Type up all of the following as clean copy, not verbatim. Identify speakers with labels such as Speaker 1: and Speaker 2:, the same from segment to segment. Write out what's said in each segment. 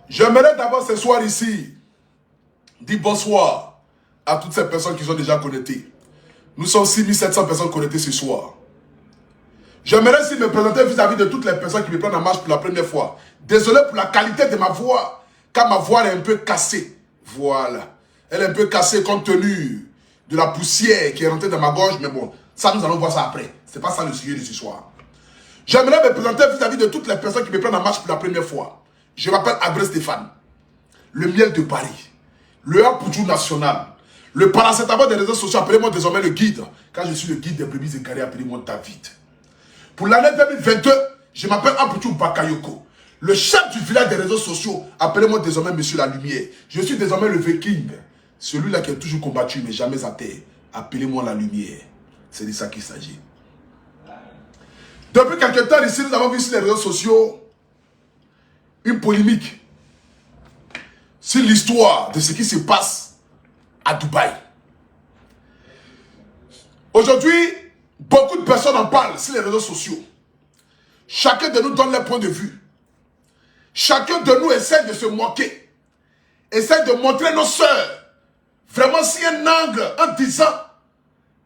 Speaker 1: J'aimerais d'abord ce soir ici dire bonsoir à toutes ces personnes qui sont déjà connectées. Nous sommes 6700 personnes connectées ce soir. J'aimerais aussi me présenter vis-à-vis de toutes les personnes qui me prennent en marche pour la première fois. Désolé pour la qualité de ma voix, car ma voix est un peu cassée. Voilà. Elle est un peu cassée compte tenu de la poussière qui est rentrée dans ma gorge, mais bon, ça nous allons voir ça après. C'est pas ça le sujet de ce soir. J'aimerais me présenter vis-à-vis de toutes les personnes qui me prennent en marche pour la première fois. Je m'appelle Abré Stéphane, le miel de Paris, le Apoutou national, le paracétamol des réseaux sociaux, appelez-moi désormais le guide. Quand je suis le guide des brebis égarées, appelez-moi David. Pour l'année 2022, je m'appelle Apoutou Bakayoko, le chef du village des réseaux sociaux, appelez-moi désormais Monsieur la Lumière. Je suis désormais le Viking, celui-là qui a toujours combattu mais jamais à terre. Appelez-moi la Lumière. C'est de ça qu'il s'agit. Depuis quelques temps ici, nous avons vu sur les réseaux sociaux une polémique sur l'histoire de ce qui se passe à Dubaï. Aujourd'hui, beaucoup de personnes en parlent sur les réseaux sociaux. Chacun de nous donne leur point de vue. Chacun de nous essaie de se moquer. Essaie de montrer nos sœurs. Vraiment, si un angle en disant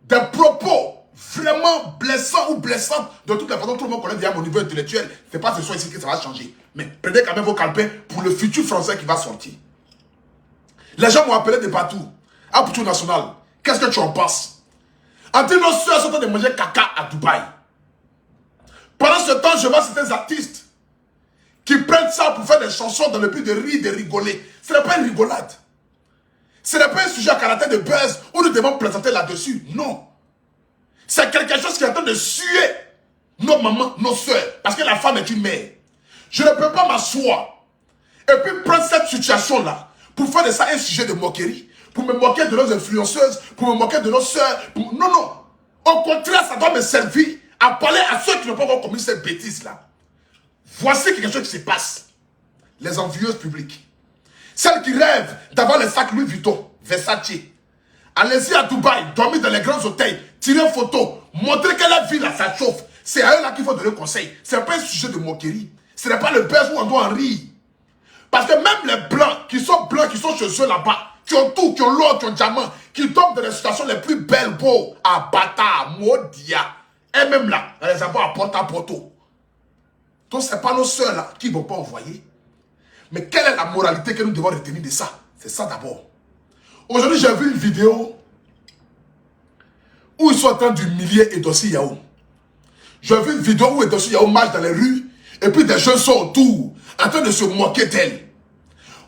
Speaker 1: des propos vraiment blessants ou blessantes de toutes les façons, tout le monde connaît déjà mon niveau intellectuel. Ce n'est pas ce soir ici que ça va changer. Mais prenez quand même vos calepins pour le futur français qui va sortir. Les gens m'ont appelé de partout. Apoutou national, qu'est-ce que tu en penses? Entre nos soeurs sont en train de manger caca à Dubaï. Pendant ce temps, je vois certains artistes qui prennent ça pour faire des chansons dans le but de rire, de rigoler. Ce n'est pas une rigolade. Ce n'est pas un sujet à caractère de buzz où nous devons présenter là-dessus. Non. C'est quelque chose qui est en train de suer nos mamans, nos soeurs. Parce que la femme est une mère. Je ne peux pas m'asseoir et puis prendre cette situation-là pour faire de ça un sujet de moquerie, pour me moquer de nos influenceuses, pour me moquer de nos soeurs. Non, non. Au contraire, ça doit me servir à parler à ceux qui n'ont pas encore commis cette bêtise-là. Voici quelque chose qui se passe. Les envieuses publiques. Celles qui rêvent d'avoir les sacs Louis Vuitton, Versace. Allez-y à Dubaï, dormir dans les grands hôtels, tirer une photo, montrer que la vie là, ça chauffe. C'est à eux là qu'il faut donner conseil. Ce n'est pas un sujet de moquerie. Ce n'est pas le buzz où on doit en rire. Parce que même les blancs qui sont chez eux là-bas, qui ont tout, qui ont l'or, qui ont diamant, qui tombent dans les situations les plus belles, beaux, à Bata, Modia, et même là, dans les avoirs à porte-à-porto. Donc ce n'est pas nos soeurs là qui ne vont pas envoyer. Mais quelle est la moralité que nous devons retenir de ça? C'est ça d'abord. Aujourd'hui, j'ai vu une vidéo où ils sont en train d'humilier Edossi Yao. J'ai vu une vidéo où Edossi Yao marche dans les rues et puis des jeunes sont autour en train de se moquer d'elle.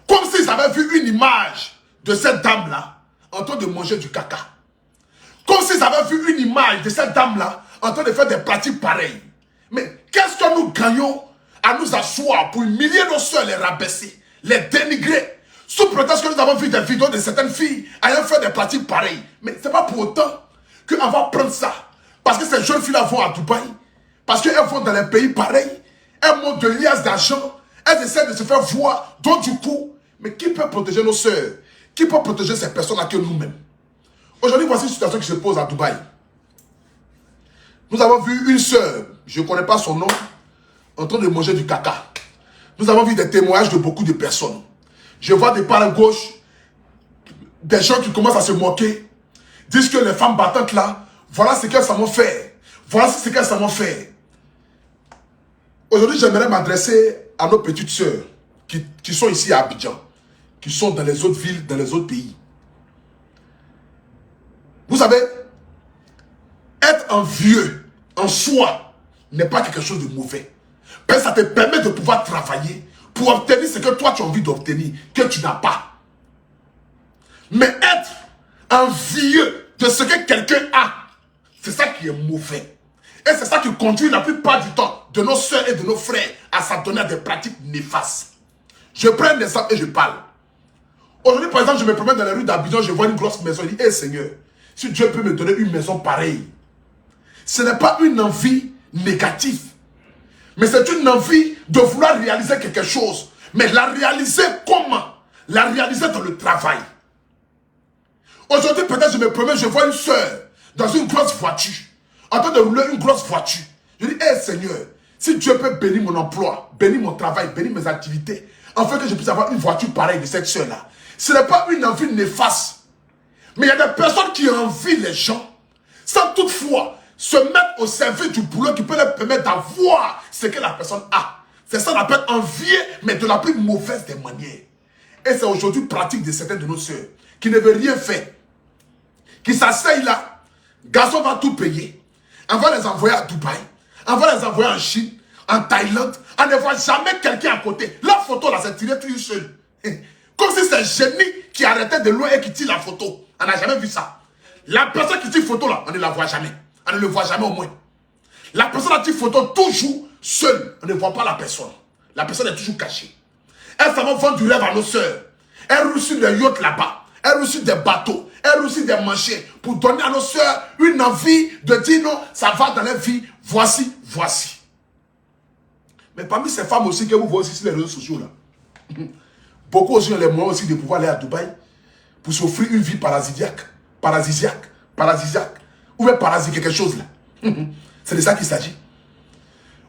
Speaker 1: Comme s'ils avaient vu une image de cette dame-là en train de manger du caca. Comme s'ils avaient vu une image de cette dame-là en train de faire des pratiques pareilles. Mais qu'est-ce que nous gagnons à nous asseoir pour humilier nos soeurs, les rabaisser, les dénigrer, sous prétexte que nous avons vu des vidéos de certaines filles ayant fait des pratiques pareilles. Mais ce n'est pas pour autant qu'on va prendre ça. Parce que ces jeunes filles-là vont à Dubaï, parce qu'elles vont dans les pays pareils, elles montent de liasses d'argent, elles essaient de se faire voir, donc du coup, mais qui peut protéger nos soeurs? Qui peut protéger ces personnes-là que nous-mêmes? Aujourd'hui, voici une situation qui se pose à Dubaï. Nous avons vu une soeur, je ne connais pas son nom, en train de manger du caca. Nous avons vu des témoignages de beaucoup de personnes. Je vois des parents gauche, des gens qui commencent à se moquer, disent que les femmes battantes là, voilà ce qu'elles savent faire. Voilà ce qu'elles savent faire. Aujourd'hui, j'aimerais m'adresser à nos petites sœurs qui sont ici à Abidjan, qui sont dans les autres villes, dans les autres pays. Vous savez, être envieux en soi n'est pas quelque chose de mauvais. Mais ça te permet de pouvoir travailler pour obtenir ce que toi tu as envie d'obtenir, que tu n'as pas. Mais être envieux de ce que quelqu'un a, c'est ça qui est mauvais. Et c'est ça qui conduit la plupart du temps de nos soeurs et de nos frères à s'adonner à des pratiques néfastes. Je prends un exemple et je parle. Aujourd'hui, par exemple, je me promène dans les rues d'Abidjan, je vois une grosse maison, je dis, hé Seigneur, si Dieu peut me donner une maison pareille, ce n'est pas une envie négative, mais c'est une envie de vouloir réaliser quelque chose. Mais la réaliser comment? La réaliser dans le travail. Aujourd'hui, peut-être je me promène, je vois une soeur dans une grosse voiture, en train de rouler une grosse voiture. Je dis, hé Seigneur, si Dieu peut bénir mon emploi, bénir mon travail, bénir mes activités, afin que je puisse avoir une voiture pareille de cette soeur-là. Ce n'est pas une envie néfaste. Mais il y a des personnes qui envient les gens sans toutefois se mettre au service du boulot qui peut leur permettre d'avoir ce que la personne a. C'est ça qu'on appelle envier, mais de la plus mauvaise des manières. Et c'est aujourd'hui pratique de certaines de nos sœurs qui ne veulent rien faire. Qui s'asseyent là, garçon va tout payer. On va les envoyer à Dubaï, on va les envoyer en Chine, en Thaïlande. On ne voit jamais quelqu'un à côté. La photo là, c'est tiré tout seul. Comme si c'est un génie qui arrêtait de loin et qui tire la photo. On n'a jamais vu ça. La personne qui tire photo là, on ne la voit jamais. On ne le voit jamais au moins. La personne qui tire photo toujours seule. On ne voit pas la personne. La personne est toujours cachée. Elles savent vendre du rêve à nos sœurs. Elles reçoivent des yachts là-bas. Elles reçoivent des bateaux. Elles reçoivent des manchets pour donner à nos sœurs une envie de dire non, ça va dans leur vie. Voici, voici. Mais parmi ces femmes aussi que vous voyez aussi sur les réseaux sociaux là, beaucoup aussi ont les moyens aussi de pouvoir aller à Dubaï pour s'offrir une vie paradisiaque, ou bien parasite quelque chose là. C'est de ça qu'il s'agit.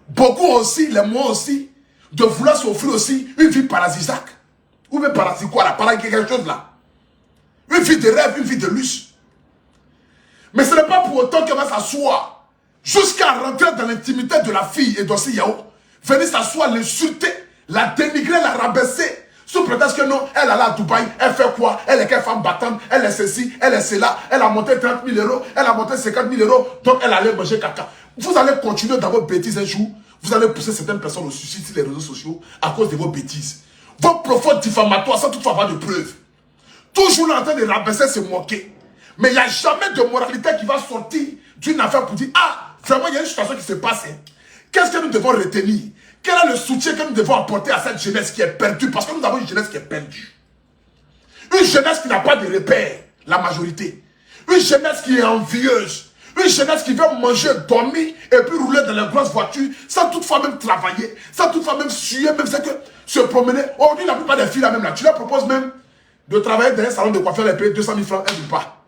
Speaker 1: Beaucoup aussi, les moyens aussi, de vouloir s'offrir aussi une vie paradisiaque, ou bien parasite quoi là, parasite quelque chose là. Une vie de rêve, une vie de luxe. Mais ce n'est pas pour autant qu'elle va s'asseoir jusqu'à rentrer dans l'intimité de la fille et d'Ossi Yao, venir s'asseoir, l'insulter, la dénigrer, la rabaisser. Sous prétexte que non, elle est là à Dubaï, elle fait quoi? Elle est quelle femme battante, elle est ceci, elle est cela, elle a monté 30 000 euros, elle a monté 50 000 euros, donc elle allait manger caca. Vous allez continuer dans vos bêtises un jour, vous allez pousser certaines personnes au suicide sur les réseaux sociaux à cause de vos bêtises. Vos propos diffamatoires sans toutefois avoir de preuves. Toujours là en train de rabaisser, se moquer. Mais il n'y a jamais de moralité qui va sortir d'une affaire pour dire ah, vraiment il y a une situation qui se passe. Hein. Qu'est-ce que nous devons retenir? Quel est le soutien que nous devons apporter à cette jeunesse qui est perdue? Parce que nous avons une jeunesse qui est perdue. Une jeunesse qui n'a pas de repères, la majorité. Une jeunesse qui est envieuse. Une jeunesse qui veut manger, dormir et puis rouler dans les grosses voitures sans toutefois même travailler, sans toutefois même suer, même se promener. Aujourd'hui, la plupart des filles là même là, tu leur proposes même de travailler dans un salon de coiffeur, les payer 200 000 francs, elles ne veulent pas.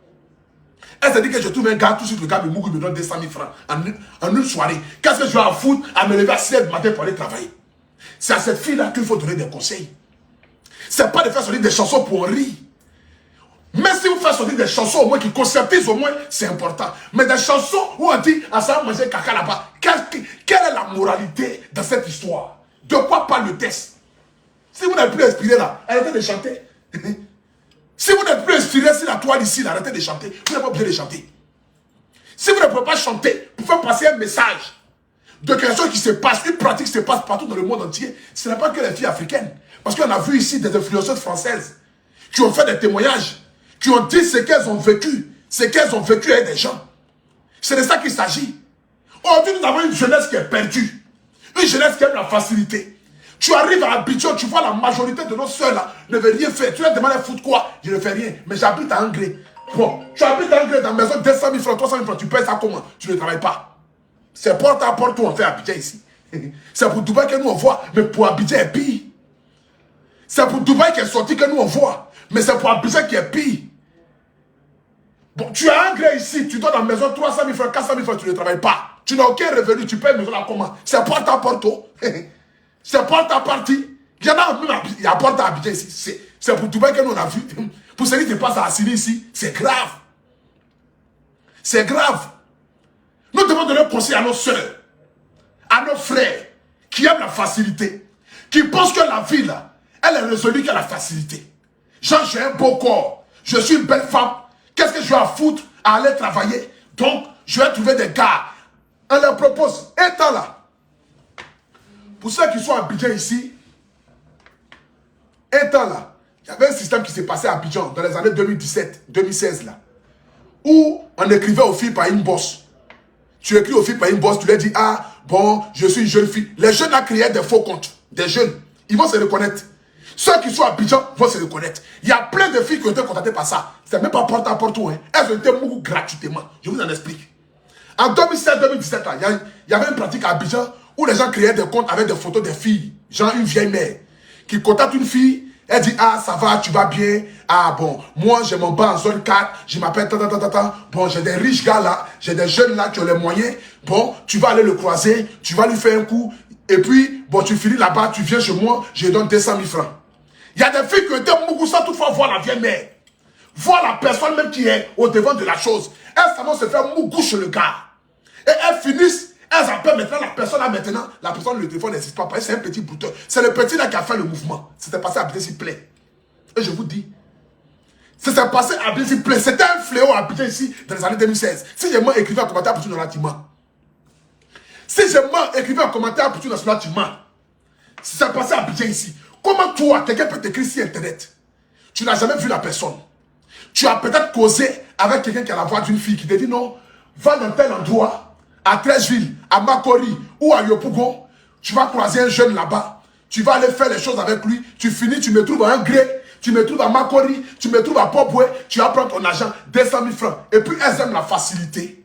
Speaker 1: Elle se dit que je trouve un gars, tout de suite le gars me mougou, me donne 200 000 francs en une soirée. Qu'est-ce que je vais en foutre à me lever à 6 h du matin pour aller travailler? C'est à cette fille-là qu'il faut donner des conseils. C'est pas de faire sortir des chansons pour rire. Mais si vous faites sortir des chansons au moins qui conceptisent au moins, c'est important. Mais des chansons où on dit, ah ça va manger caca là-bas. Quelle est la moralité dans cette histoire? De quoi parle le texte? Si vous n'êtes plus inspiré là, arrêtez de chanter. Si vous n'êtes plus inspiré sur la toile ici, arrêtez de chanter. Vous n'êtes pas obligé de chanter. Si vous ne pouvez pas chanter pour faire passer un message de quelque chose qui se passe, une pratique qui se passe partout dans le monde entier, ce n'est pas que les filles africaines. Parce qu'on a vu ici des influenceuses françaises qui ont fait des témoignages, qui ont dit ce qu'elles ont vécu, avec des gens. C'est de ça qu'il s'agit. Aujourd'hui, nous avons une jeunesse qui est perdue. Une jeunesse qui aime la facilité. Tu arrives à Abidjan, tu vois la majorité de nos soeurs là ne veut rien faire. Tu leur demandes foutre quoi? Je ne fais rien, mais j'habite à Anglais. Bon, tu habites à Anglais dans la maison, 200 000 francs, 300 000 francs, tu payes ça comment? Tu ne travailles pas. C'est porte à porte où on fait à Abidjan ici. C'est pour Dubaï que nous on voit, mais pour Abidjan est pire. C'est pour Dubaï qui est sorti que nous on voit, mais c'est pour Abidjan qui est pire. Bon, tu as Anglais ici, tu donnes dans la maison 300 000 francs, 400 000 francs, tu ne travailles pas. Tu n'as aucun revenu, tu payes maison là comment? C'est porte à porte. C'est porte à partie. Il y en a même, il y a porte à Abidjan ici. C'est pour Dubaï que nous on a vu. Pour ce qui se passe à Assini ici, c'est grave. C'est grave. Nous devons donner conseil à nos soeurs, à nos frères, qui aiment la facilité, qui pensent que la vie là, elle est résolue qu'à la facilité. Genre, j'ai un beau corps, je suis une belle femme, qu'est-ce que je vais à foutre à aller travailler? Donc, je vais trouver des gars. On leur propose, étant là. Pour ceux qui sont à Abidjan ici, étant là, il y avait un système qui s'est passé à Abidjan dans les années 2017, 2016 là, où on écrivait aux filles par une bosse. Tu écris aux filles par une bosse, tu leur dis, ah, bon, je suis une jeune fille. Les jeunes ont créé des faux comptes, des jeunes. Ils vont se reconnaître. Ceux qui sont à Abidjan vont se reconnaître. Il y a plein de filles qui ont été contactées par ça. C'est même pas porte à porte où, hein. Elles ont été mourées gratuitement. Je vous en explique. En 2016-2017, il y avait une pratique à Abidjan où les gens créaient des comptes avec des photos des filles. Genre une vieille mère qui contacte une fille. Elle dit, ah, ça va, tu vas bien. Ah, bon, moi, j'ai mon bar en zone 4. Je m'appelle Bon, j'ai des riches gars là. J'ai des jeunes là qui ont les moyens. Bon, tu vas aller le croiser. Tu vas lui faire un coup. Et puis, bon, tu finis là-bas, tu viens chez moi, je donne 200 000 francs. Il y a des filles qui étaient mougou sans toutefois voir la vieille mère. Voir la personne même qui est au devant de la chose. Elles savent se faire mougou chez le gars. Et elles finissent, elles appellent maintenant la personne là maintenant. La personne, le téléphone n'existe pas. C'est un petit bouton. C'est le petit là qui a fait le mouvement. C'était passé à Abidjan-Play. Et je vous dis, c'est passé à Abidjan-Play. C'était un fléau à Abidjan ici dans les années 2016. Si j'ai moi écrivé un commentaire pour tout dans l'artiment. Si j'ai moi écrivé un commentaire pour tout dans l'artiment. Si c'est passé à Abidjan ici. Comment toi, quelqu'un peut t'écrire sur Internet? Tu n'as jamais vu la personne. Tu as peut-être causé avec quelqu'un qui a la voix d'une fille qui te dit non, va dans tel endroit, à Treichville, à Makori ou à Yopougon. Tu vas croiser un jeune là-bas. Tu vas aller faire les choses avec lui. Tu finis, tu me trouves à un gré. Tu me trouves à Makori. Tu me trouves à Popoué. Tu vas prendre ton argent, 200 000 francs. Et puis elles aiment la facilité.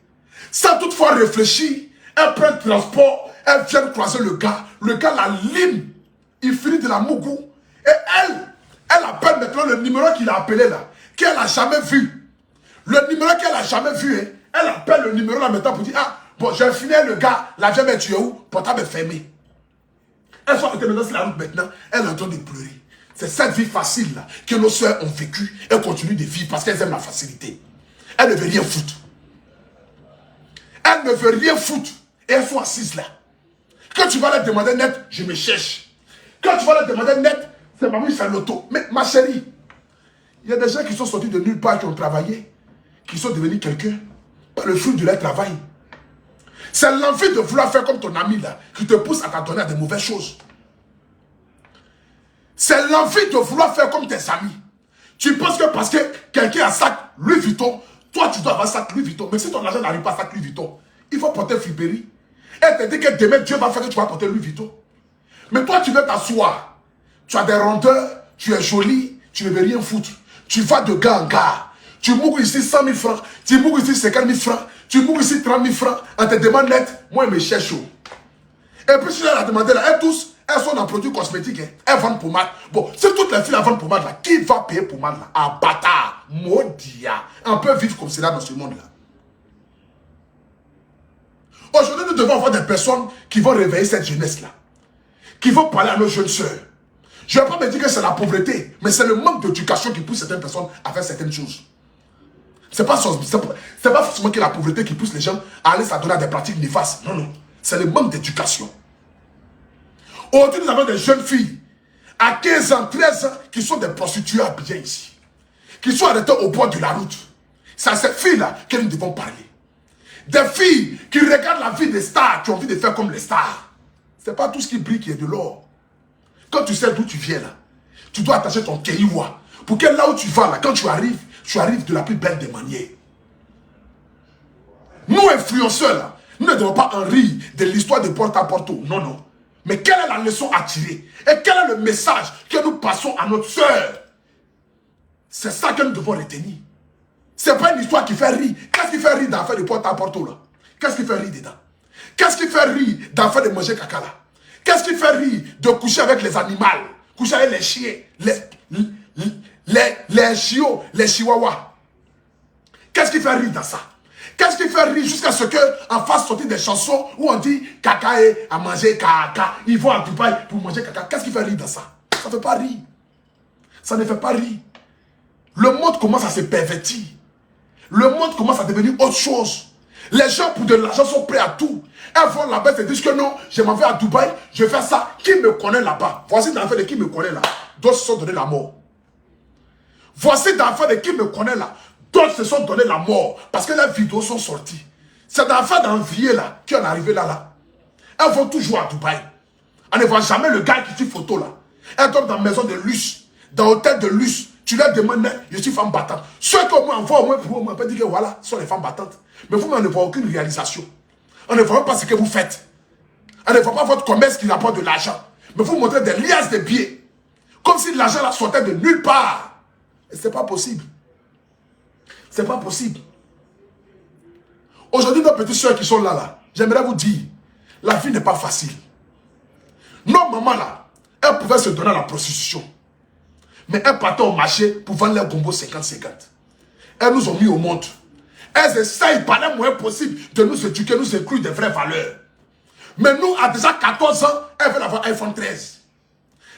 Speaker 1: Sans toutefois réfléchir, elles prennent le transport. Elles viennent croiser le gars. Le gars la lime. Il finit de la mougou. Et elle appelle maintenant le numéro qu'il a appelé là, qu'elle n'a jamais vu. Le numéro qu'elle n'a jamais vu, hein, elle appelle le numéro là maintenant pour dire, ah, bon, j'ai fini le gars, la vieille est tuée où? Portable est fermé. Elles sont arrêtées maintenant sur la route maintenant, elle est en train de pleurer. C'est cette vie facile là, que nos soeurs ont vécu et continuent de vivre parce qu'elles aiment la facilité. Elles ne veulent rien foutre. Elles ne veulent rien foutre. Et elles sont assises là. Quand tu vas leur demander net, je me cherche. Quand tu vas leur demander net, c'est maman qui fait l'auto. Mais ma chérie, il y a des gens qui sont sortis de nulle part, qui ont travaillé, qui sont devenus quelqu'un par le fruit de leur travail. C'est l'envie de vouloir faire comme ton ami là, qui te pousse à t'adonner à de mauvaises choses. C'est l'envie de vouloir faire comme tes amis. Tu penses que parce que quelqu'un a un sac Louis Vuitton, toi tu dois avoir un sac Louis Vuitton. Mais si ton argent n'arrive pas à sac Louis Vuitton, il faut porter Fribéry. Elle te dit que demain Dieu va faire que tu vas porter Louis Vuitton. Mais toi tu veux t'asseoir. Tu as des rondeurs, tu es joli, tu ne veux rien foutre. Tu vas de gars en gars. Tu mourres ici 100 000 francs, tu mourres ici 50 000 francs, tu mourres ici 30 000 francs. On te demande net, moi je me cherche. Et puis si elle a demandé là, elles sont dans produits cosmétiques, hein. Elles vendent pommade. Bon, si toutes les filles vendent pommade là, qui va payer pommade là? Ah bâtard, maudia. On peut vivre comme cela dans ce monde là. Aujourd'hui, nous devons avoir des personnes qui vont réveiller cette jeunesse là. Qui vont parler à nos jeunes sœurs. Je ne vais pas me dire que c'est la pauvreté, mais c'est le manque d'éducation qui pousse certaines personnes à faire certaines choses. Ce n'est pas forcément que la pauvreté qui pousse les gens à aller s'adonner à des pratiques néfastes. Non, non. C'est le manque d'éducation. Aujourd'hui, nous avons des jeunes filles à 15 ans, 13 ans qui sont des prostituées bien ici. Qui sont arrêtées au bord de la route. C'est à ces filles-là que nous devons parler. Des filles qui regardent la vie des stars, qui ont envie de faire comme les stars. Ce n'est pas tout ce qui brille qui est de l'or. Quand tu sais d'où tu viens là, tu dois attacher ton kéiwa. Pour que là où tu vas là, quand tu arrives de la plus belle des manières. Nous influenceurs là, nous ne devons pas en rire de l'histoire de porte-à-porte. Non, non. Mais quelle est la leçon à tirer? Et quel est le message que nous passons à notre soeur? C'est ça que nous devons retenir. Ce n'est pas une histoire qui fait rire. Qu'est-ce qui fait rire d'en faire de porte-à-porte là? Qu'est-ce qui fait rire dedans? Qu'est-ce qui fait rire d'en faire de manger caca là? Qu'est-ce qui fait rire de coucher avec les animaux? Coucher avec les chiens, les chiots, les chihuahuas? Qu'est-ce qui fait rire dans ça? Qu'est-ce qui fait rire jusqu'à ce qu'en fasse sortir des chansons où on dit caca est à manger caca, ils vont à Dubaï pour manger caca? Qu'est-ce qui fait rire dans ça? Ça ne fait pas rire. Ça ne fait pas rire. Le monde commence à se pervertir. Le monde commence à devenir autre chose. Les gens pour de l'argent sont prêts à tout. Elles vont là-bas et disent que non, je m'en vais à Dubaï, je vais faire ça. Qui me connaît là-bas? Voici dans l'affaire de qui me connaît là. D'autres se sont donné la mort. Voici dans l'affaire de qui me connaît là. D'autres se sont donné la mort. Parce que les vidéos sont sorties. C'est dans l'affaire d'envier là qui en est arrivé là. Elles vont toujours à Dubaï. On ne voit jamais le gars qui tire photo là. Elles dorment dans maison de luxe, dans hôtel de luxe. Tu leur demandes, je suis femme battante. Ceux qu'on m'envoie au moins pour eux, on peut dire que voilà, ce sont les femmes battantes. Mais vous, on ne voit aucune réalisation. On ne voit même pas ce que vous faites. On ne voit pas votre commerce qui rapporte de l'argent. Mais vous montrez des liasses de billets. Comme si l'argent là sortait de nulle part. Et ce n'est pas possible. Ce n'est pas possible. Aujourd'hui, nos petites soeurs qui sont là, j'aimerais vous dire, la vie n'est pas facile. Nos mamans là, elles pouvaient se donner à la prostitution. Mais elles partaient au marché pour vendre leur gombo 50-50. Elles nous ont mis au monde. Elles essayent par les moyens possibles de nous éduquer, nous inclure des vraies valeurs. Mais nous, à déjà 14 ans, elle veut avoir iPhone 13.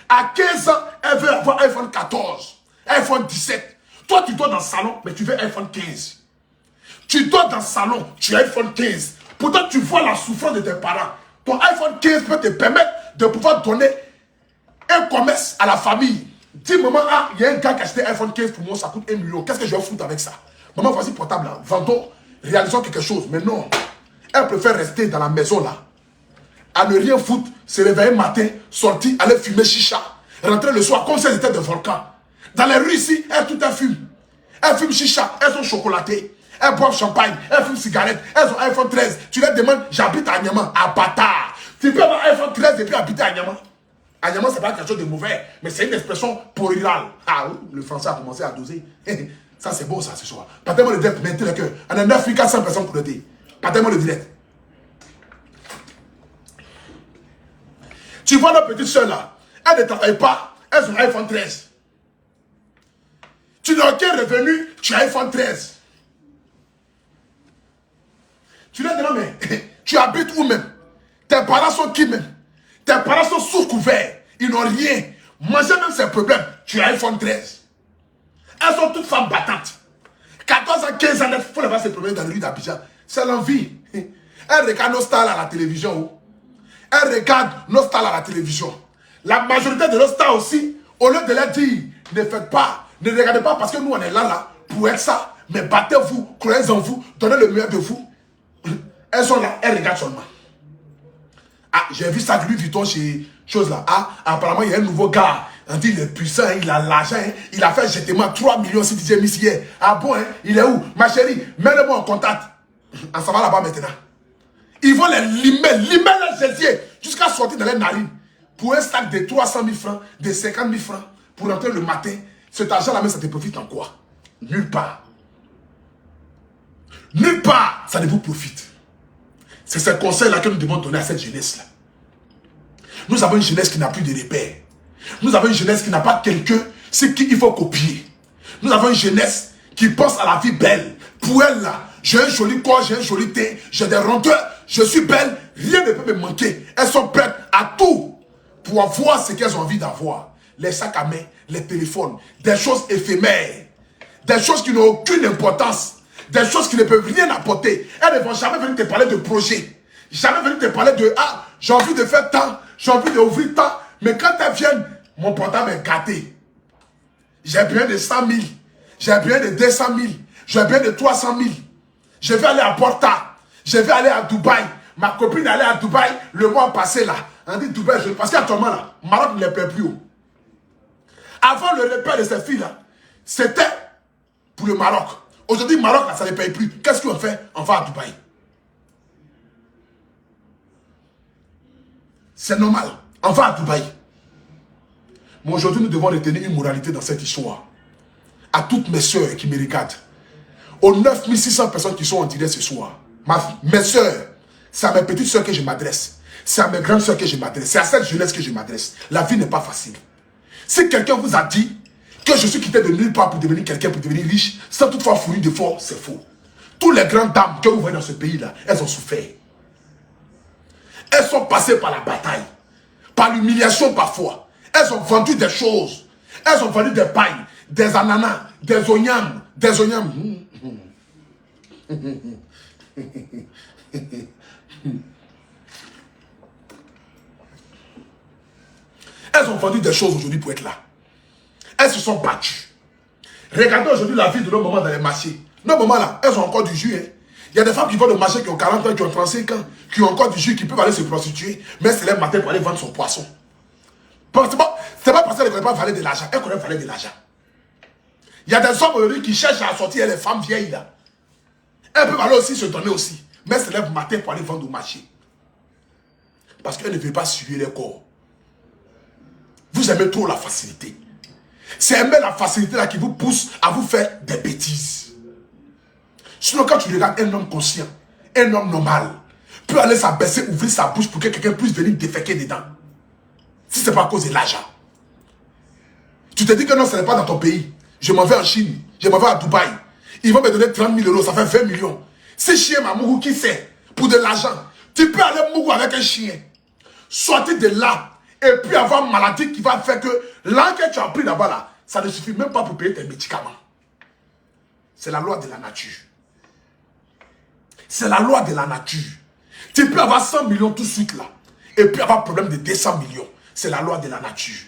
Speaker 1: À 15 ans, elle veut avoir iPhone 14, iPhone 17. Toi, tu dors dans le salon, mais tu veux iPhone 15. Tu dors dans le salon, tu as iPhone 15. Pourtant, tu vois la souffrance de tes parents. Ton iPhone 15 peut te permettre de pouvoir donner un commerce à la famille. Dis, maman, ah, il y a un gars qui a acheté iPhone 15 pour moi, ça coûte 1 million. Qu'est-ce que je vais foutre avec ça? Maman, voici portable là, vendons, réalisons quelque chose. Mais non, elle préfère rester dans la maison là, à ne rien foutre, se réveiller le matin, sortir, aller fumer chicha, rentrer le soir comme si elle était de volcan. Dans les rues ici, elle tout fume. Elle fume chicha, elles sont chocolatées, elles boivent champagne, elles fument cigarette, elles ont iPhone 13. Tu leur demandes, j'habite à Niamey, à bâtard. Tu peux avoir iPhone 13 et puis habiter à Niamey. À Niamey, c'est pas quelque chose de mauvais, mais c'est une expression plurale. Ah oui, le français a commencé à doser. Ça c'est beau ça ce soir. Partez-moi le direct, mettez le cœur. On a 9400 personnes pour le dire. Partez-moi le direct. Tu vois nos petites soeurs là, elles ne travaillent pas, elles ont iPhone 13. Tu n'as aucun revenu, tu as iPhone 13. Tu leur demandes, mais tu habites où même? Tes parents sont qui même? Tes parents sont sous couvert, ils n'ont rien. Manger même c'est un problème, tu as iPhone 13. Elles sont toutes femmes battantes. 14 ans, 15 ans, il faut les voir se promener dans les rues d'Abidjan. C'est l'envie. Elles regardent nos stars à la télévision. Elles regardent nos stars à la télévision. La majorité de nos stars aussi, au lieu de leur dire, ne faites pas, ne regardez pas parce que nous on est là pour être ça. Mais battez-vous, croyez en vous, donnez le meilleur de vous. Elles sont là, elles regardent seulement. Ah, j'ai vu ça de Louis Vuitton chez chose là. Ah, apparemment il y a un nouveau gars. On dit il est puissant, il a l'argent, il a fait jetement 3 millions si DJ Miss hier. Ah bon, il est où? Ma chérie, mets-le-moi en contact. Ah, ça va là-bas maintenant. Ils vont les limer les gésiers jusqu'à sortir dans les narines. Pour un sac de 300 000 francs, de 50 000 francs, pour rentrer le matin. Cet argent-là, mais ça te profite en quoi? Nulle part. Nulle part, ça ne vous profite. C'est ce conseil-là que nous devons donner à cette jeunesse-là. Nous avons une jeunesse qui n'a plus de repères. Nous avons une jeunesse qui n'a pas quelqu'un, c'est qu'il faut copier. Nous avons une jeunesse qui pense à la vie belle. Pour elle, là, j'ai un joli corps, j'ai un joli teint, j'ai des rondeurs, je suis belle, rien ne peut me manquer. Elles sont prêtes à tout pour avoir ce qu'elles ont envie d'avoir. Les sacs à main, les téléphones, des choses éphémères, des choses qui n'ont aucune importance, des choses qui ne peuvent rien apporter. Elles ne vont jamais venir te parler de projet, jamais venir te parler de « Ah, j'ai envie de faire tant, j'ai envie d'ouvrir tant ». Mais quand elles viennent, mon portable est gâté. J'ai bien de 100 000, j'ai bien de 200 000, j'ai bien de 300 000. Je vais aller à Porta, je vais aller à Dubaï. Ma copine allait à Dubaï le mois passé là. On dit Dubaï, parce qu'actuellement là, Maroc ne les paie plus haut. Avant le repère de ces filles là, c'était pour le Maroc. Aujourd'hui, Maroc là, ça ne les paye plus. Qu'est-ce qu'on fait? On va à Dubaï. C'est normal. On va à Dubaï. Mais aujourd'hui, nous devons retenir une moralité dans cette histoire. À toutes mes soeurs qui me regardent. Aux 9600 personnes qui sont en direct ce soir. Mes soeurs, c'est à mes petites soeurs que je m'adresse. C'est à mes grandes soeurs que je m'adresse. C'est à cette jeunesse que je m'adresse. La vie n'est pas facile. Si quelqu'un vous a dit que je suis quitté de nulle part pour devenir quelqu'un, pour devenir riche, sans toutefois fournir d'efforts, c'est faux. Toutes les grandes dames que vous voyez dans ce pays-là, elles ont souffert. Elles sont passées par la bataille, par l'humiliation parfois. Elles ont vendu des choses. Elles ont vendu des pailles, des ananas, des oignons, des oignons. Elles ont vendu des choses aujourd'hui pour être là. Elles se sont battues. Regardez aujourd'hui la vie de nos mamans dans les marchés. Nos mamans là, elles ont encore du jus. Il y a des femmes qui vont au marché qui ont 40 ans, qui ont 35 ans, qui ont encore du jus, qui peuvent aller se prostituer, mais c'est le matin pour aller vendre son poisson. C'est pas parce qu'elle ne connaît pas valer de l'argent, elle connaît valer de l'argent. Il y a des hommes aujourd'hui qui cherchent à sortir les femmes vieilles là. Elles peuvent aller aussi se donner aussi, mais c'est le matin pour aller vendre au marché. Parce qu'elles ne veulent pas suivre les corps. Vous aimez trop la facilité. C'est aimer la facilité là qui vous pousse à vous faire des bêtises. Sinon, quand tu regardes un homme conscient, un homme normal, peut aller s'abaisser, ouvrir sa bouche pour que quelqu'un puisse venir déféquer dedans. Si ce n'est pas à cause de l'argent. Tu te dis que non, ce n'est pas dans ton pays. Je m'en vais en Chine, je m'en vais à Dubaï. Ils vont me donner 30 000 euros, ça fait 20 millions. Si chien Mamourou qui sait, pour de l'argent, Tu peux aller mourir avec un chien. Sortir de là. Et puis avoir une maladie qui va faire que l'argent que tu as pris là-bas, là, ça ne suffit même pas pour payer tes médicaments. C'est la loi de la nature. C'est la loi de la nature. Tu peux avoir 100 millions tout de suite là. Et puis avoir un problème de 200 millions. C'est la loi de la nature.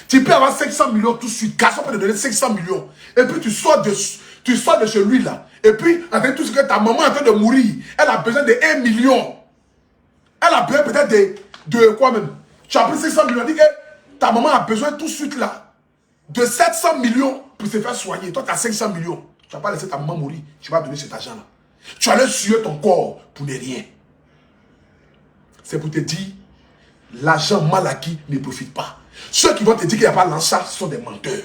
Speaker 1: Tu peux avoir 500 millions tout de suite. Garçon peut te donner 500 millions. Et puis tu sors de chez lui là. Et puis, avec tout ce que ta maman est en train de mourir, elle a besoin de 1 million. Elle a besoin peut-être de quoi même. Tu as pris 500 millions. Elle dit que ta maman a besoin tout de suite là de 700 millions pour se faire soigner. Toi, tu as 500 millions. Tu n'as pas laissé ta maman mourir. Tu vas donner cet argent là. Tu allais suer ton corps pour ne rien. C'est pour te dire, l'argent mal acquis ne profite pas. Ceux qui vont te dire qu'il n'y a pas l'argent sont des menteurs.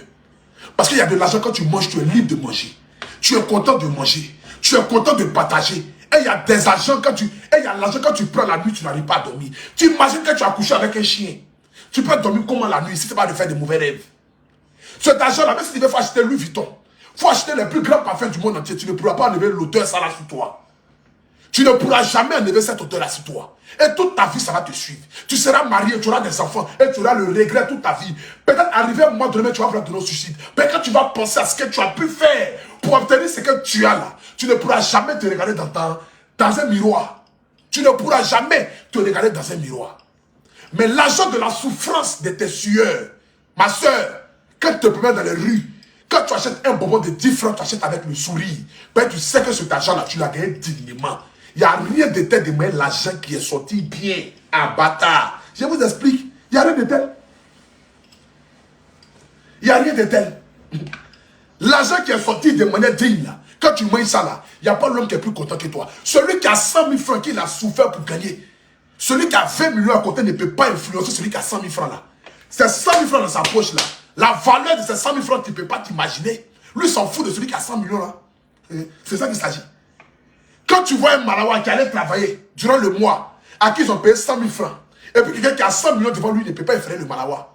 Speaker 1: Parce qu'il y a de l'argent quand tu manges, tu es libre de manger. Tu es content de manger. Tu es content de partager. Et il y a des argents quand il y a l'argent quand tu prends la nuit, tu n'arrives pas à dormir. Tu imagines que tu as couché avec un chien. Tu peux dormir comment la nuit si ce n'est pas de faire de mauvais rêves. Cet argent-là, même si tu veux acheter Louis Vuitton, il faut acheter les plus grands parfums du monde entier. Tu ne pourras pas enlever l'odeur ça là sur toi. Tu ne pourras jamais enlever cette odeur-là sur toi. Et toute ta vie, ça va te suivre. Tu seras marié, tu auras des enfants et tu auras le regret toute ta vie. Peut-être arrivé un moment donné, tu vas vouloir donner au suicide. Mais quand tu vas penser à ce que tu as pu faire pour obtenir ce que tu as là, tu ne pourras jamais te regarder dans un miroir. Tu ne pourras jamais te regarder dans un miroir. Mais l'argent de la souffrance de tes sueurs, ma soeur, quand tu te promènes dans les rues, quand tu achètes un bonbon de 10 francs, tu achètes avec le sourire. Ben, tu sais que cet argent-là, tu l'as gagné dignement. Il n'y a rien de tel de moyen l'argent qui est sorti bien à bâtard. Je vous explique. Il n'y a rien de tel. Il n'y a rien de tel. L'argent qui est sorti de manière digne, là, quand tu manges ça, là, il n'y a pas l'homme qui est plus content que toi. Celui qui a 100 000 francs, qui a souffert pour gagner. Celui qui a 20 millions à côté ne peut pas influencer celui qui a 100 000 francs là. C'est 100 000 francs dans sa poche là. La valeur de ces 100 000 francs, tu ne peux pas t'imaginer. Lui s'en fout de celui qui a 100 millions là. C'est ça qu'il s'agit. Quand tu vois un Malawa qui allait travailler durant le mois, à qui ils ont payé 100 000 francs, et puis quelqu'un qui a 100 millions devant lui ne peut pas effrayer le Malawa.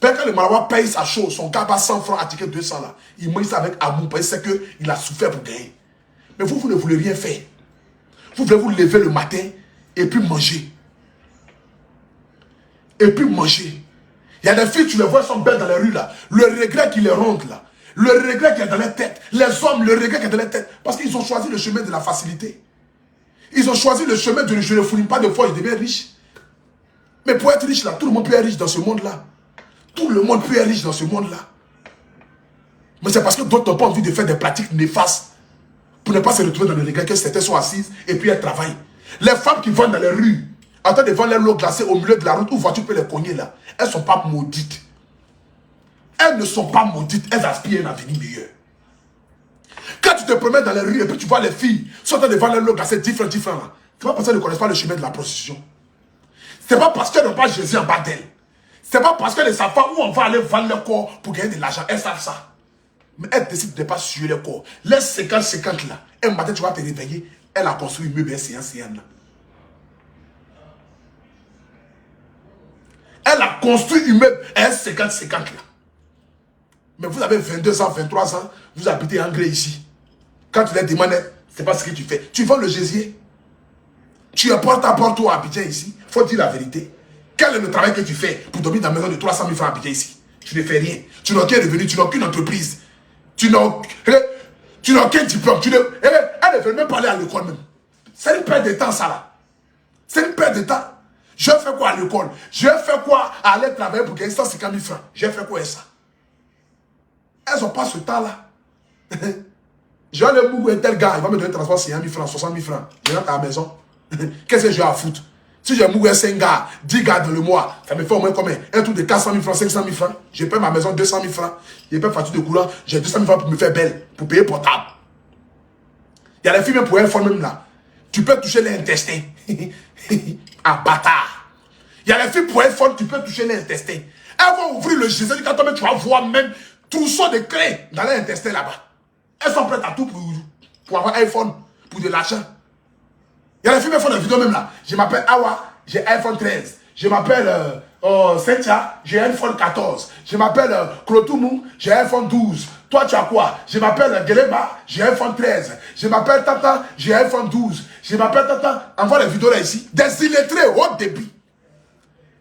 Speaker 1: Quand le Malawa paye sa chose, son gars bat 100 francs à ticket 200 là, il mange ça avec amour parce qu'il sait qu'il a souffert pour gagner. Mais vous ne voulez rien faire. Vous voulez vous lever le matin et puis manger. Et puis manger. Il y a des filles, tu les vois, elles sont belles dans les rues là. Le regret qui les ronde là. Le regret qui est dans leur tête. Les hommes, le regret qui est dans leur tête. Parce qu'ils ont choisi le chemin de la facilité. Ils ont choisi le chemin de je ne fouille pas de fois, je deviens riche. Mais pour être riche là, tout le monde peut être riche dans ce monde-là. Tout le monde peut être riche dans ce monde-là. Mais c'est parce que d'autres n'ont pas envie de faire des pratiques néfastes pour ne pas se retrouver dans le regret que certains sont assises et puis elles travaillent. Les femmes qui vont dans les rues, en train de vendre leur l'eau glacée au milieu de la route où voiture peut les cogner là, elles ne sont pas maudites. Elles ne sont pas maudites, elles aspirent à un avenir meilleur. Quand tu te promènes dans les rues et puis tu vois les filles sont en train de vendre leur l'eau glacée différents là, c'est pas parce qu'elles ne connaissent pas le chemin de la prostitution. C'est pas parce qu'elles n'ont pas Jésus en bas d'elles. C'est pas parce qu'elles ne savent pas où on va aller vendre leur corps pour gagner de l'argent. Elles savent ça. Mais elles décident de ne pas suer leur corps. Les 50-50 là, un matin tu vas te réveiller, elle a construit une meuble séance là. Elle a construit une meuble S50-50 là. Mais vous avez 22 ans, 23 ans, vous habitez en gré ici. Quand tu les demandes, c'est pas ce que tu fais. Tu vends le gésier. Tu es porte à porte à Abidjan ici. Il faut dire la vérité. Quel est le travail que tu fais pour dormir dans la maison de 300 000 francs à Abidjan ici? Tu ne fais rien. Tu n'as aucun revenu, tu n'as aucune entreprise. Tu n'as aucun diplôme. Elle ne veut même pas aller à l'école même. C'est une perte de temps ça là. C'est une perte de temps. Je fais quoi à l'école? Je fais quoi à aller travailler pour gagner 150 000 francs? Je fais quoi ça? Elles n'ont pas ce temps-là. Je vais aller mourir un tel gars, il va me donner un transport 50 000 francs, 60 000 francs. Je rentre à la maison. Qu'est-ce que j'ai à foutre? Si je mourir 5 gars, 10 gars dans le mois, ça me fait au moins combien? Un truc de 400 000 francs, 500 000 francs. Je paie ma maison 200 000 francs. Je paie facture de courant, j'ai 200 000 francs pour me faire belle, pour payer portable. Il y a des filles même pour iPhone même là. Tu peux toucher l'intestin. À bâtard. Il y a des filles pour iPhone, tu peux toucher l'intestin. Elles vont ouvrir le gésier, quand tu vas voir même trousseau de clés dans l'intestin là-bas. Elles sont prêtes à tout pour avoir iPhone, pour de l'argent. Il y a des filles qui font des vidéos même là. Je m'appelle Awa, j'ai iPhone 13. Je m'appelle Sentia, j'ai un iPhone 14. Je m'appelle Klotoumou, j'ai un iPhone 12. Toi, tu as quoi? Je m'appelle Geleba, j'ai un iPhone 13. Je m'appelle Tata, j'ai un iPhone 12. Je m'appelle Tata, envoie les vidéos là ici. Des illettrés haut débit.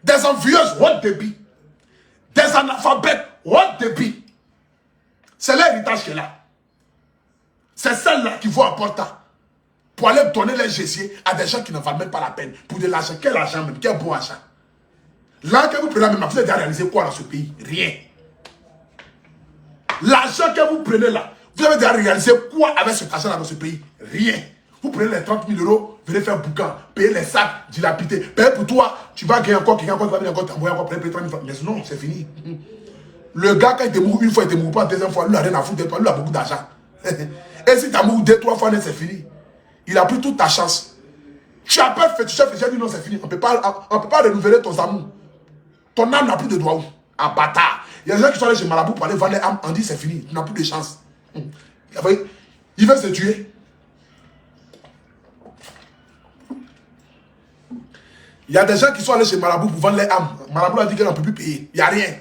Speaker 1: Des envieuses haut débit. Des analphabètes haut débit. C'est l'héritage qui est là. C'est celle-là qui vaut apporter pour aller donner les gésiers à des gens qui ne valent même pas la peine. Pour de l'argent. Quel argent même? Quel bon argent? Là, que vous prenez même, vous avez réalisé quoi dans ce pays? Rien. L'argent que vous prenez là, vous avez déjà réalisé quoi avec cet argent là dans ce pays? Rien. Vous prenez les 30 000 euros, venez faire boucan, payer les sacs, dilapidés. Payer pour toi, tu vas gagner encore, quelqu'un va venir encore t'envoyer encore, payer 30 000 francs. Mais non, c'est fini. Le gars, quand il te mourut une fois, il te mourut pas la deuxième fois, lui, il n'a rien à foutre de toi, lui, il a beaucoup d'argent. Et si tu as mouru 2-3 fois, c'est fini. Il a pris toute ta chance. Tu as peur fait, tu chef, j'ai dit non, c'est fini. On ne peut pas renouveler ton amour. Ton âme n'a plus de droit où? À bâtard. Il y a des gens qui sont allés chez Marabout pour aller vendre les âmes. On dit c'est fini. Tu n'as plus de chance. Il veut se tuer. Il y a des gens qui sont allés chez Marabout pour vendre les âmes. Marabout a dit qu'elle n'en peut plus payer. Il n'y a rien.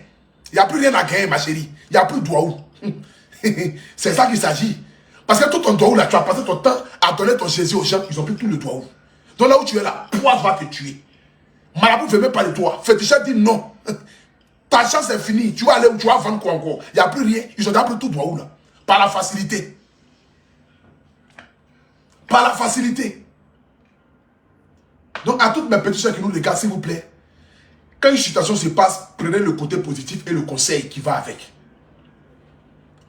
Speaker 1: Il n'y a plus rien à gagner, ma chérie. Il n'y a plus de droit où. C'est ça qu'il s'agit. Parce que tout ton droit où là, tu as passé ton temps à donner ton Jésus aux gens, ils n'ont plus tout le droit où. Donc là où tu es là, poids va te tuer. Marabout ne fait même pas de toi. Féticheur dit non. Ta chance est finie. Tu vas aller où tu vas vendre quoi encore? Il n'y a plus rien. Ils ont déjà plus tout droit où là. Par la facilité. Par la facilité. Donc à toutes mes petits soeurs qui nous regardent, s'il vous plaît, quand une situation se passe, prenez le côté positif et le conseil qui va avec.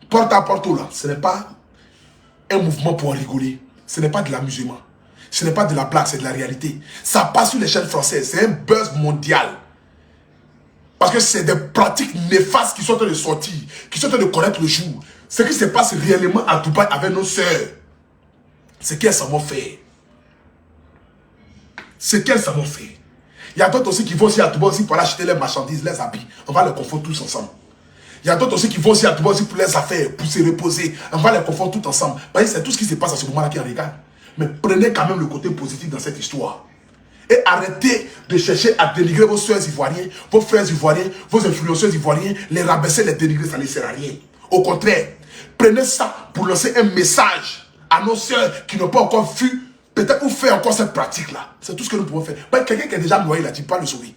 Speaker 1: Porte à porte là, ce n'est pas un mouvement pour rigoler. Ce n'est pas de l'amusement. Ce n'est pas de la blague, c'est de la réalité. Ça passe sur les chaînes françaises. C'est un buzz mondial. Parce que c'est des pratiques néfastes qui sont en train de sortir, qui sont en train de connaître le jour. Ce qui se passe réellement à Dubaï avec nos sœurs, c'est qu'elles s'en vont faire. C'est qu'elles s'en vont faire. Il y a d'autres aussi qui vont aussi à Dubaï aussi pour acheter les marchandises, les habits. On va les confondre tous ensemble. Il y a d'autres aussi qui vont aussi à Dubaï aussi pour les affaires, pour se reposer. On va les confondre tous ensemble. C'est tout ce qui se passe à ce moment-là qui regarde. Mais prenez quand même le côté positif dans cette histoire. Et arrêtez de chercher à dénigrer vos soeurs ivoiriens, vos frères ivoiriens, vos influenceurs ivoiriens, les rabaisser, les dénigrer, ça ne sert à rien. Au contraire, prenez ça pour lancer un message à nos soeurs qui n'ont pas encore vu, peut-être ou fait encore cette pratique-là. C'est tout ce que nous pouvons faire. Quelqu'un qui est déjà noyé là, tu ne peux pas le sauver.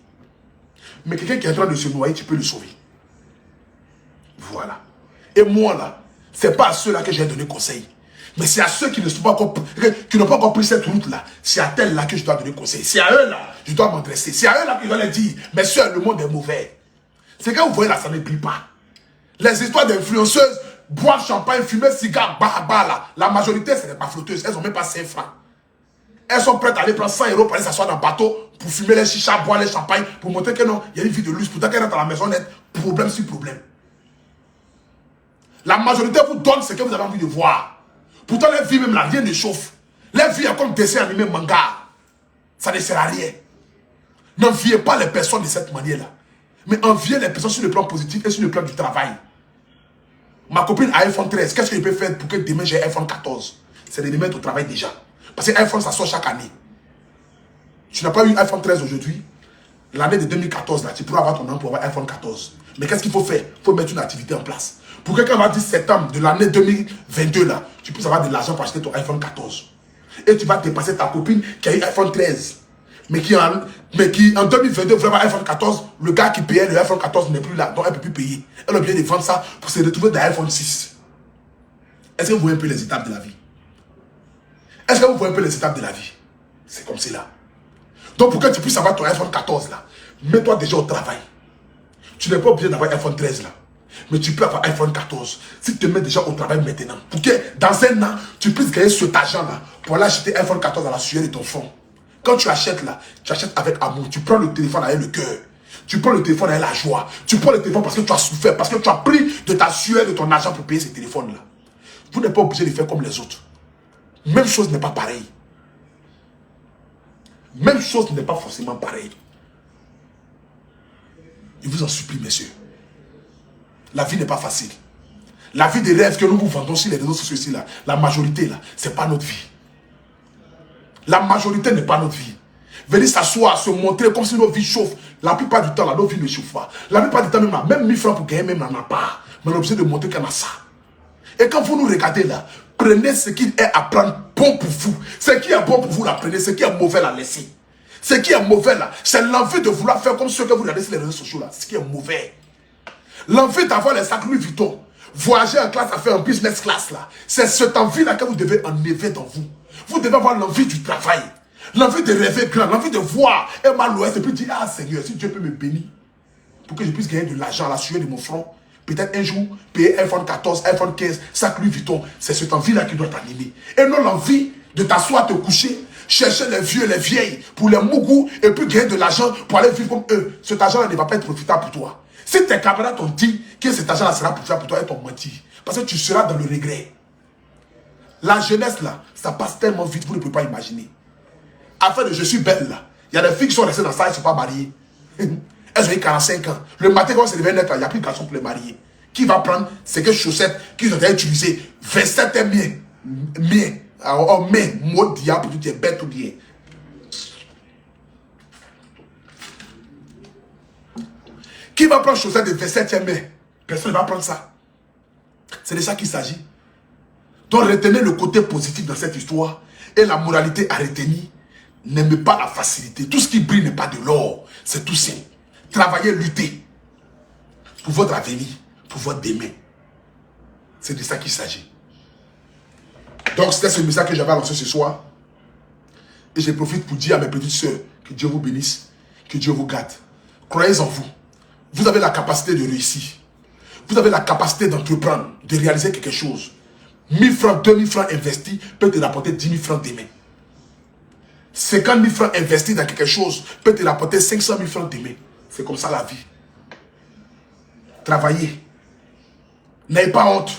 Speaker 1: Mais quelqu'un qui est en train de se noyer, tu peux le sauver. Voilà. Et moi là, ce n'est pas à ceux-là que j'ai donné conseil. Mais c'est à ceux qui n'ont pas encore pris cette route-là. C'est à tel-là que je dois donner conseil. C'est à eux-là que je dois m'adresser. C'est à eux-là que je dois leur dire, mais sœurs, le monde est mauvais. C'est quand vous voyez là, ça ne brille pas. Les histoires d'influenceuses, boivent champagne, fumer cigare, bah là. La majorité, ce n'est pas flotteuse. Elles n'ont même pas 5 francs. Elles sont prêtes à aller prendre 100 € pour aller s'asseoir dans le bateau, pour fumer les chichas, boire les champagnes, pour montrer que non, il y a une vie de luxe. Pourtant qu'elles rentrent à la maison net, problème sur problème. La majorité vous donne ce que vous avez envie de voir. Pourtant, les vies même là, rien ne chauffe. Les vies comme dessin animé manga. Ça ne sert à rien. N'enviez pas les personnes de cette manière-là. Mais enviez les personnes sur le plan positif et sur le plan du travail. Ma copine a iPhone 13. Qu'est-ce que je peux faire pour que demain j'ai iPhone 14? C'est de les mettre au travail déjà. Parce que iPhone, ça sort chaque année. Tu n'as pas eu iPhone 13 aujourd'hui. L'année de 2014, là, tu pourras avoir ton nom pour avoir iPhone 14. Mais qu'est-ce qu'il faut faire? Il faut mettre une activité en place. Pour que quand on va dire septembre de l'année 2022, là, tu puisses avoir de l'argent pour acheter ton iPhone 14. Et tu vas dépasser ta copine qui a eu iPhone 13. Mais qui en 2022 veut avoir iPhone 14. Le gars qui payait le iPhone 14 n'est plus là. Donc elle ne peut plus payer. Elle a bien de vendre ça pour se retrouver dans l'iPhone 6. Est-ce que vous voyez un peu les étapes de la vie? Est-ce que vous voyez un peu les étapes de la vie? C'est comme cela. Donc pour que tu puisses avoir ton iPhone 14 là, mets-toi déjà au travail. Tu n'es pas obligé d'avoir iPhone 13 là. Mais tu peux avoir iPhone 14. Si tu te mets déjà au travail maintenant. Pour que dans un an, tu puisses gagner cet argent là. Pour aller acheter iPhone 14 à la sueur de ton fond. Quand tu achètes là, tu achètes avec amour. Tu prends le téléphone avec le cœur. Tu prends le téléphone avec la joie. Tu prends le téléphone parce que tu as souffert. Parce que tu as pris de ta sueur, de ton argent pour payer ce téléphone là. Vous n'êtes pas obligé de faire comme les autres. Même chose n'est pas pareil. Même chose n'est pas forcément pareil. Je vous en supplie, messieurs. La vie n'est pas facile. La vie des rêves que nous vous vendons sur les réseaux sociaux ici, là, la majorité, là, ce n'est pas notre vie. La majorité n'est pas notre vie. Venir s'asseoir, se montrer comme si nos vies chauffent. La plupart du temps, là, nos vies ne chauffent pas. La plupart du temps, même 1000 francs pour gagner, même, on n'en a pas. Mais on est obligé de montrer qu'on a ça. Et quand vous nous regardez là, prenez ce qui est à prendre bon pour vous. Ce qui est bon pour vous, la prenez. Ce qui est mauvais, la laissez. Ce qui est mauvais là, c'est l'envie de vouloir faire comme ceux que vous regardez sur les réseaux sociaux là. Ce qui est mauvais. L'envie d'avoir les sacs Louis Vuitton. Voyager en classe à faire un business class là. C'est cette envie là que vous devez enlever dans vous. Vous devez avoir l'envie du travail. L'envie de rêver grand. L'envie de voir un mal à l'ouest et puis dire, ah Seigneur, si Dieu peut me bénir pour que je puisse gagner de l'argent à la sueur de mon front. Peut-être un jour, payer iPhone 14, iPhone 15, sac Louis Vuitton. C'est cette envie-là qui doit t'animer. Et non l'envie de t'asseoir, te coucher, chercher les vieux, les vieilles pour les mougous et puis gagner de l'argent pour aller vivre comme eux. Cet argent-là ne va pas être profitable pour toi. Si tes camarades t'ont dit que cet argent-là sera profitable pour toi, ils t'ont menti. Parce que tu seras dans le regret. La jeunesse là, ça passe tellement vite, vous ne pouvez pas imaginer. Afin de je suis belle là, il y a des filles qui sont restées dans ça, elles ne sont pas mariées. Elles ont eu 45 ans. Le matin, quand on se réveille, il n'y a plus de garçon pour les marier. Qui va prendre ces chaussettes qu'ils ont déjà utilisées? 27 est bien. Bien. Oh, mais, mot diable, tu es bête ou bien. Qui va prendre chaussettes de 27e mai? Personne ne va prendre ça. C'est de ça qu'il s'agit. Donc, retenez le côté positif dans cette histoire. Et la moralité à retenir. N'aimez pas la facilité. Tout ce qui brille n'est pas de l'or. C'est tout simple. Travaillez, luttez. Pour votre avenir. Pour votre demain. C'est de ça qu'il s'agit. Donc, c'était ce message que j'avais lancé ce soir. Et je profite pour dire à mes petites sœurs que Dieu vous bénisse. Que Dieu vous garde. Croyez en vous. Vous avez la capacité de réussir. Vous avez la capacité d'entreprendre, de réaliser quelque chose. 1000 francs, 2000 francs investis peut te rapporter 10 000 francs demain. 50 000 francs investis dans quelque chose peut te rapporter 500 000 francs demain. C'est comme ça la vie. Travaillez. N'ayez pas honte.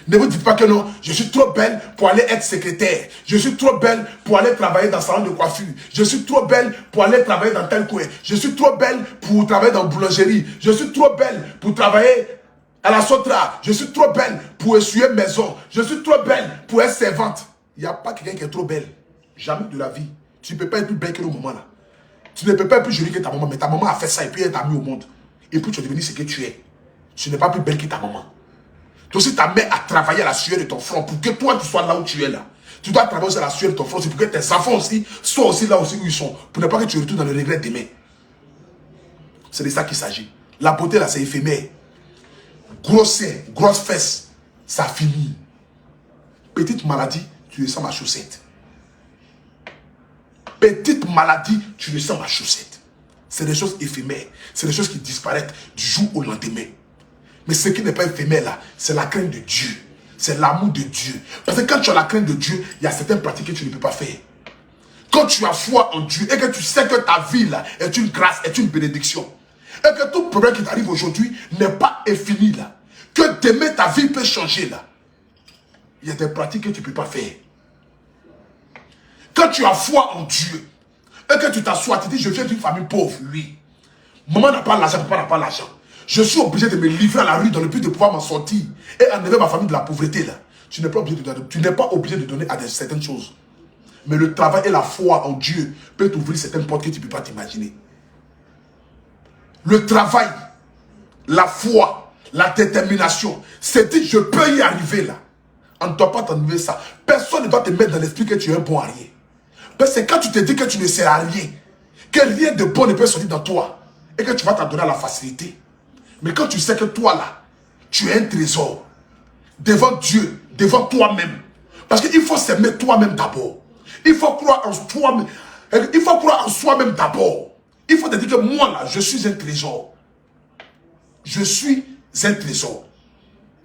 Speaker 1: Ne vous dites pas que non, je suis trop belle pour aller être secrétaire. Je suis trop belle pour aller travailler dans le salon de coiffure. Je suis trop belle pour aller travailler dans tel coin. Je suis trop belle pour travailler dans la boulangerie. Je suis trop belle pour travailler à la Sotra. Je suis trop belle pour essuyer maison. Je suis trop belle pour être servante. Il n'y a pas quelqu'un qui est trop belle. Jamais de la vie. Tu ne peux pas être plus belle que nos mamans là. Tu ne peux pas être plus jolie que ta maman. Mais ta maman a fait ça et puis elle t'a mis au monde. Et puis tu es devenu ce que tu es. Tu n'es pas plus belle que ta maman. Donc si ta mère a travaillé à la sueur de ton front pour que toi tu sois là où tu es là, tu dois travailler à la sueur de ton front, c'est pour que tes enfants aussi soient aussi là aussi où ils sont, pour ne pas que tu retournes dans le regret demain. C'est de ça qu'il s'agit. La beauté là c'est éphémère. Gros sein, grosse fesse, ça finit. Petite maladie, tu ressembles à chaussette. Petite maladie, tu ressembles à chaussette. C'est des choses éphémères. C'est des choses qui disparaissent du jour au lendemain. Mais ce qui n'est pas éphémère là, c'est la crainte de Dieu. C'est l'amour de Dieu. Parce que quand tu as la crainte de Dieu, il y a certaines pratiques que tu ne peux pas faire. Quand tu as foi en Dieu et que tu sais que ta vie là est une grâce, est une bénédiction. Et que tout problème qui t'arrive aujourd'hui n'est pas infini là. Que demain ta vie peut changer là. Il y a des pratiques que tu ne peux pas faire. Quand tu as foi en Dieu et que tu t'assois, tu dis je viens d'une famille pauvre, oui. Maman n'a pas l'argent, papa n'a pas l'argent. Je suis obligé de me livrer à la rue dans le but de pouvoir m'en sortir et enlever ma famille de la pauvreté là. Tu n'es pas obligé de donner, à certaines choses. Mais le travail et la foi en Dieu peut t'ouvrir certaines portes que tu ne peux pas t'imaginer. Le travail, la foi, la détermination, c'est dit je peux y arriver là. On ne doit pas t'enlever ça. Personne ne doit te mettre dans l'esprit que tu es un bon à rien. Parce que quand tu te dis que tu ne sers à rien, que rien de bon ne peut sortir dans toi et que tu vas t'en donner à la facilité. Mais quand tu sais que toi là, tu es un trésor devant Dieu, devant toi-même. Parce qu'il faut s'aimer toi-même d'abord. Il faut croire en toi-même. Il faut croire en soi-même d'abord. Il faut te dire que moi là, je suis un trésor. Je suis un trésor.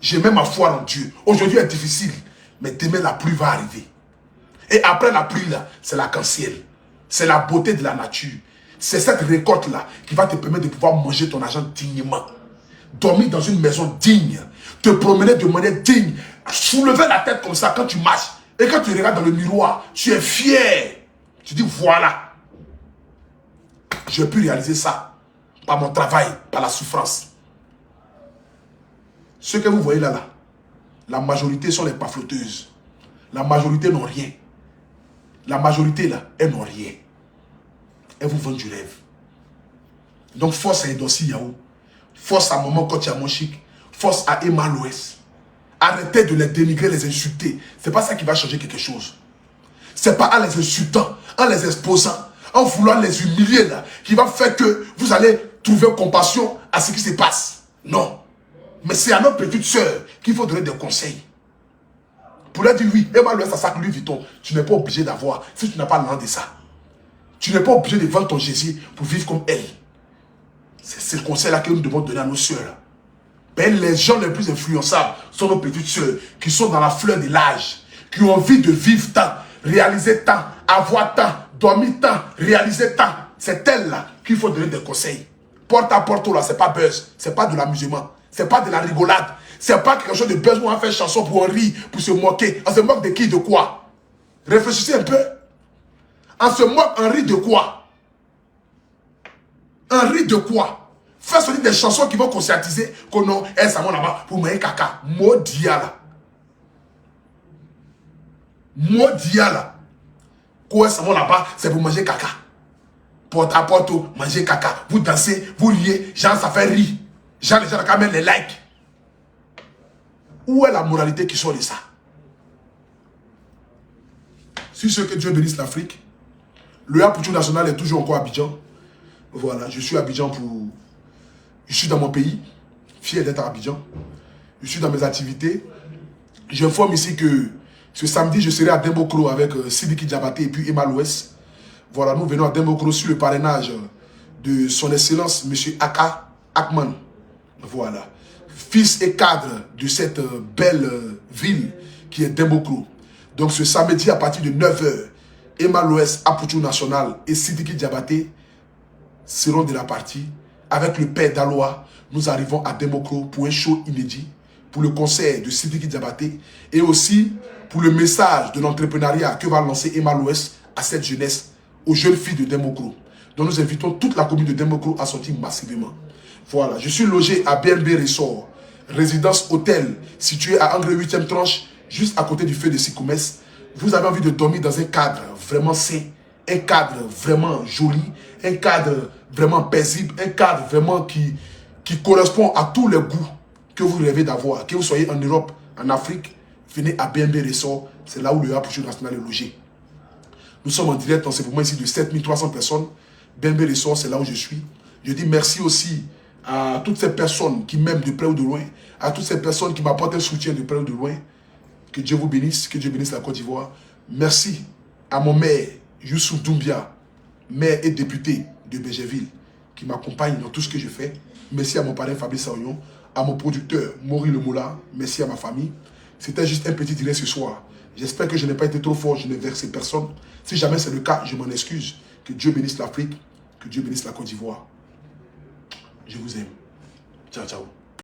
Speaker 1: J'ai même ma foi en Dieu. Aujourd'hui est difficile, mais demain la pluie va arriver. Et après la pluie là, c'est l'arc-en-ciel. C'est la beauté de la nature. C'est cette récolte là qui va te permettre de pouvoir manger ton argent dignement. Dormir dans une maison digne, te promener de manière digne, soulever la tête comme ça quand tu marches. Et quand tu regardes dans le miroir, tu es fier. Tu dis voilà, j'ai pu réaliser ça par mon travail, par la souffrance. Ceux que vous voyez là, la majorité sont les pafloteuses. La majorité n'ont rien. La majorité là, elles n'ont rien. Elle vous vend du rêve. Donc force à Edossi Yahoo. Force à Maman Kotia Monchik. Force à Emma Loès. Arrêtez de les dénigrer, les insulter. Ce n'est pas ça qui va changer quelque chose. Ce n'est pas en les insultant, en les exposant, en voulant les humilier là, qui va faire que vous allez trouver compassion à ce qui se passe. Non. Mais c'est à notre petite soeur qu'il faut donner des conseils. Pour leur dire oui, Emma Loès, ça sac Louis Vuitton. Tu n'es pas obligé d'avoir, si tu n'as pas l'an de ça. Tu n'es pas obligé de vendre ton Jésus pour vivre comme elle. C'est le conseil là que nous devons donner à nos soeurs. Ben, les gens les plus influençables sont nos petites soeurs qui sont dans la fleur de l'âge, qui ont envie de vivre tant, réaliser tant, avoir tant, dormir tant, réaliser tant. C'est elles là qu'il faut donner des conseils. Porte à porte là, c'est pas buzz, c'est pas de l'amusement, c'est pas de la rigolade, c'est pas quelque chose de buzz où on fait chanson pour en rire, pour se moquer. On se moque de qui, de quoi? Réfléchissez un peu. On se moque, on rit de quoi? On rit de quoi? Faire sonner des chansons qui vont conscientiser que non, elle s'en va là-bas pour manger caca. Maudit là. Maudit là. Quand elle s'en va là-bas, c'est pour manger caca. Porte à porte, manger caca. Vous dansez, vous riez, genre ça fait rire. Genre les gens quand même les likes. Où est la moralité qui sort de ça? Si ce que Dieu bénisse l'Afrique, le Apoutou national est toujours encore à Abidjan. Voilà, je suis à Abidjan pour... Je suis dans mon pays, fier d'être à Abidjan. Je suis dans mes activités. J'informe ici que ce samedi, je serai à Dembokro avec Sidiki Diabaté et puis Emma Loès. Voilà, nous venons à Dembokro sur le parrainage de son excellence, M. Aka Akman. Voilà. Fils et cadre de cette belle ville qui est Dembokro. Donc ce samedi à partir de 9 h, Emma Loès, Apoutou National et Sidiki Diabaté seront de la partie. Avec le père d'Aloa, nous arrivons à Dembokro pour un show inédit, pour le concert de Sidiki Diabaté et aussi pour le message de l'entrepreneuriat que va lancer Emma Loès à cette jeunesse, aux jeunes filles de Dembokro. Donc nous invitons toute la commune de Dembokro à sortir massivement. Voilà, je suis logé à BNB Resort, résidence hôtel situé à Angle 8e tranche, juste à côté du feu de Sikoumès. Vous avez envie de dormir dans un cadre vraiment sain, un cadre vraiment joli, un cadre vraiment paisible, un cadre vraiment qui correspond à tous les goûts que vous rêvez d'avoir. Que vous soyez en Europe, en Afrique, venez à BNB Resort, c'est là où le Apoutou National est logé. Nous sommes en direct en ce moment ici de 7300 personnes. BNB Resort, c'est là où je suis. Je dis merci aussi à toutes ces personnes qui m'aiment de près ou de loin, à toutes ces personnes qui m'apportent un soutien de près ou de loin. Que Dieu vous bénisse, que Dieu bénisse la Côte d'Ivoire. Merci à mon maire, Youssouf Doumbia, maire et député de Bégerville, qui m'accompagne dans tout ce que je fais. Merci à mon parrain Fabrice Saognon, à mon producteur Maurice Lemoula, merci à ma famille. C'était juste un petit direct ce soir. J'espère que je n'ai pas été trop fort, je n'ai versé personne. Si jamais c'est le cas, je m'en excuse. Que Dieu bénisse l'Afrique, que Dieu bénisse la Côte d'Ivoire. Je vous aime. Ciao, ciao.